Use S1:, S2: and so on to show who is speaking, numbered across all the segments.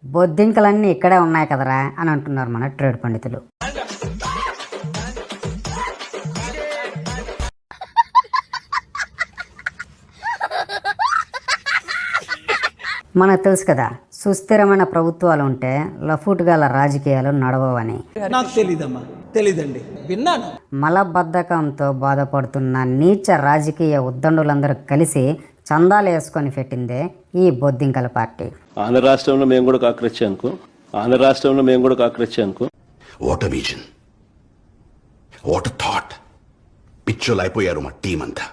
S1: బొద్దింకలన్నీ ఇక్కడే ఉన్నాయి కదరా అని అంటున్నారు మన ట్రేడ్ పండితులు. మనకు తెలుసు కదా, సుస్థిరమైన ప్రభుత్వాలు ఉంటే లఫూటుగల రాజకీయాలు నడవవని.
S2: నాకు తెలీదమ్మా, తెలీదండి, విన్నాను.
S1: మలబద్ధకంతో బాధపడుతున్న నీచ రాజకీయ ఉద్దండులందరూ కలిసి చందాలు వేసుకొని పెట్టిందే ఈ బొద్దింకల పార్టీ.
S3: ఆంధ్ర రాష్ట్రంలో మేము కూడా కాకరొచ్చానుకో.
S4: What vision, what thought. పిచ్చోలు అయిపోయారు మా టీం అంతా.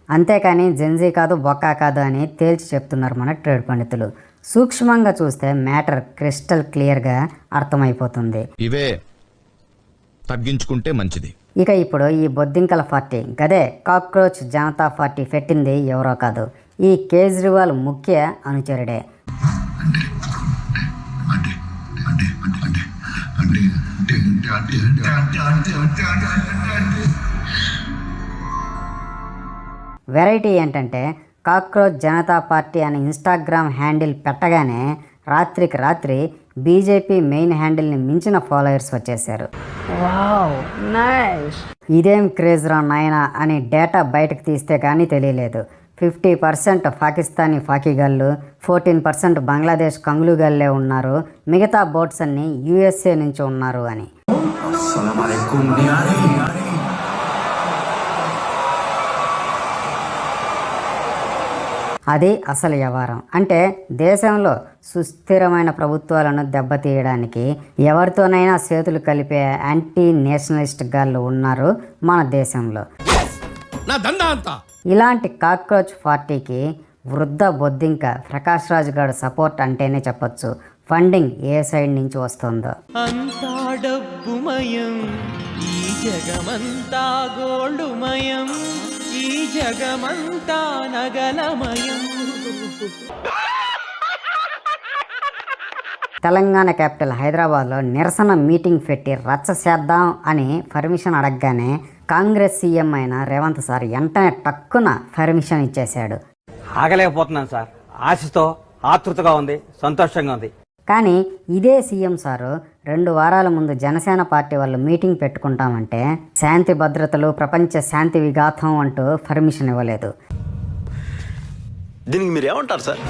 S1: అంతేకాని జెన్జీ కాదు, బొక్కా కాదు అని తేల్చి చెప్తున్నారు మన ట్రేడ్ పండితులు. సూక్ష్మంగా చూస్తే మ్యాటర్ క్రిస్టల్ క్లియర్గా అర్థమైపోతుంది.
S5: ఇవే తగ్గించుకుంటే మంచిది.
S1: ఇక ఇప్పుడు ఈ బొద్దింకల పార్టీ గదే కాక్రోచ్ జనతా పార్టీ పెట్టింది ఎవరో కాదు, ఈ కేజ్రీవాల్ ముఖ్య అనుచరుడే. వెరైటీ ఏంటంటే కాక్రోచ్ జనతా పార్టీ అనే ఇన్స్టాగ్రామ్ హ్యాండిల్ పెట్టగానే రాత్రికి రాత్రి బీజేపీ మెయిన్ హ్యాండిల్ని మించిన ఫాలోయర్స్ వచ్చేసారు. ఇదేం క్రేజ్ రా నాయనా అని డేటా బయటకు తీస్తే కానీ తెలియలేదు. 50% పాకిస్తానీ ఫాకీగాళ్ళు, 14% బంగ్లాదేశ్ కంగులుగాళ్ళే ఉన్నారు, మిగతా బోట్స్ అన్నీ యూఎస్ఏ నుంచి ఉన్నారు అని. అది అసలు వ్యవహారం. అంటే దేశంలో సుస్థిరమైన ప్రభుత్వాలను దెబ్బతీయడానికి ఎవరితోనైనా చేతులు కలిపే యాంటీ నేషనలిస్ట్ గాళ్ళు ఉన్నారు మన దేశంలో. ఇలాంటి కాక్రోచ్ పార్టీకి వృద్ధ బొద్దింక ప్రకాష్ రాజ్ గారు సపోర్ట్ అంటేనే చెప్పొచ్చు. ఫండింగ్ ఏ సైడ్ నుంచి వస్తుందో.
S6: అంతా డబ్బుమయం, ఈ జగమంతా గోల్డుమయం, ఈ జగమంతా నగలమయం.
S1: తెలంగాణ క్యాపిటల్ హైదరాబాద్లో నిరసన మీటింగ్ పెట్టి రచ్చ చేద్దాం అని పర్మిషన్ అడగగానే కాంగ్రెస్ సీఎం అయిన రేవంత్ సార్ వెంటనే టక్కున పర్మిషన్ ఇచ్చేశాడు.
S7: ఆగలేకపోతున్నాను సార్, ఆశతో ఆతృతగా ఉంది, సంతోషంగా ఉంది.
S1: కానీ ఇదే సీఎం సారు 2 వారాల ముందు జనసేన పార్టీ వాళ్ళు మీటింగ్ పెట్టుకుంటామంటే శాంతి భద్రతలు, ప్రపంచ శాంతి విఘాతం అంటూ పర్మిషన్ ఇవ్వలేదు.
S4: దీనికి మీరు ఏమంటారు సార్?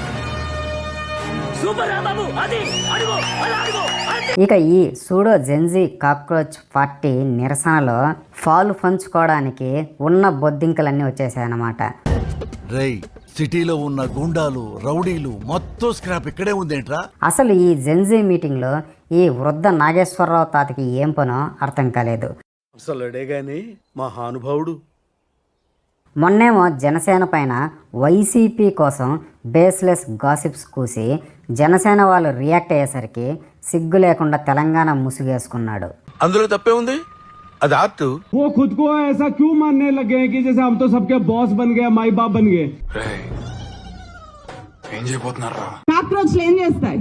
S1: ఇక ఈ సూడో జెన్జీ కాక్రోచ్ పార్టీ నిరసనలో ఫాలు పంచుకోవడానికి ఉన్న బొద్దింకలన్నీ వచ్చేసాయన్నమాట.
S8: సిటీలో ఉన్న గుండాలు, రౌడీలు మొత్తం స్క్రాప్ ఇక్కడే ఉందేంట్రా?
S1: అసలు ఈ జెన్జీ మీటింగ్లో ఈ వృద్ధ నాగేశ్వరరావు తాతకి ఏం పనో అర్థం కాలేదు.
S2: అసలుడే గాని మహానుభావుడు.
S1: మొన్నేమో జనసేన పైన వైసీపీ కోసం బేస్లెస్ గాసిప్స్ కూసి జనసేన వాళ్ళు రియాక్ట్ అయ్యేసరికి సిగ్గు లేకుండా తెలంగాణ ముసుగేసుకున్నాడు.
S4: అందులో తప్పే ఉంది, అది ఆర్ట్.
S9: वो खुद को ऐसा क्यों मानने लगे हैं कि जैसे हम तो सबके बॉस बन गए, माई बाप बन गए.
S4: ఏం చేయబోతున్నారా?
S10: కాక్రోచ్లు ఏం చేస్తాయి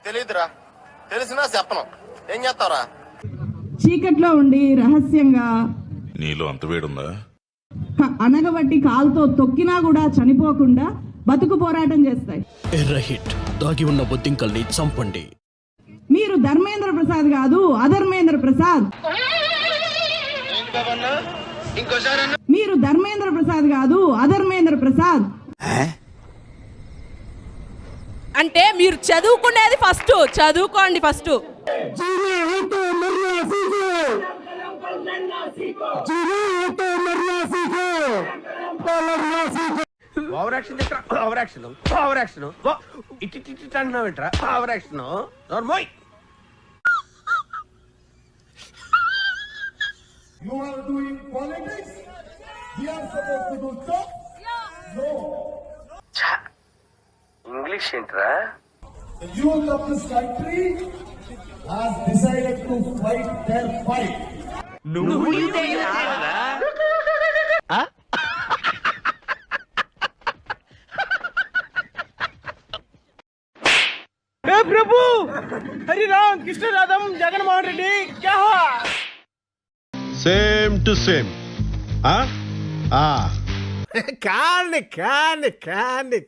S4: తెలీదురా, తెలిసినా చెప్పను. ఏం చేస్తారా?
S10: చీకట్లో ఉండి రహస్యంగా
S4: నీలో అంత వేడుందా?
S10: అనగబట్టి కాలుతో తొక్కినా కూడా చనిపోకుండా బతుకు పోరాటం చేస్తాయి.
S2: ఎర్రహిట్ దాగి ఉన్న బొద్దింకల్ని చంపండి.
S10: మీరు ధర్మేంద్ర ప్రసాద్ కాదు, అధర్మేంద్ర ప్రసాద్. మీరు ధర్మేంద్ర ప్రసాద్ కాదు, అధర్మేంద్ర ప్రసాద్.
S11: అంటే మీరు చదువుకునేది ఫస్ట్, చదువుకోండి first.
S9: You are doing politics. We are supposed to do talk. No.
S3: English ఏంట్రా?
S9: The youth of this country has decided to fight their fight.
S2: हे प्रभु, हरि राम कृष्ण राधम जगन मोहन रेड्डी, क्या हुआ?
S5: సేమ్ టు సేమ్
S8: కానీ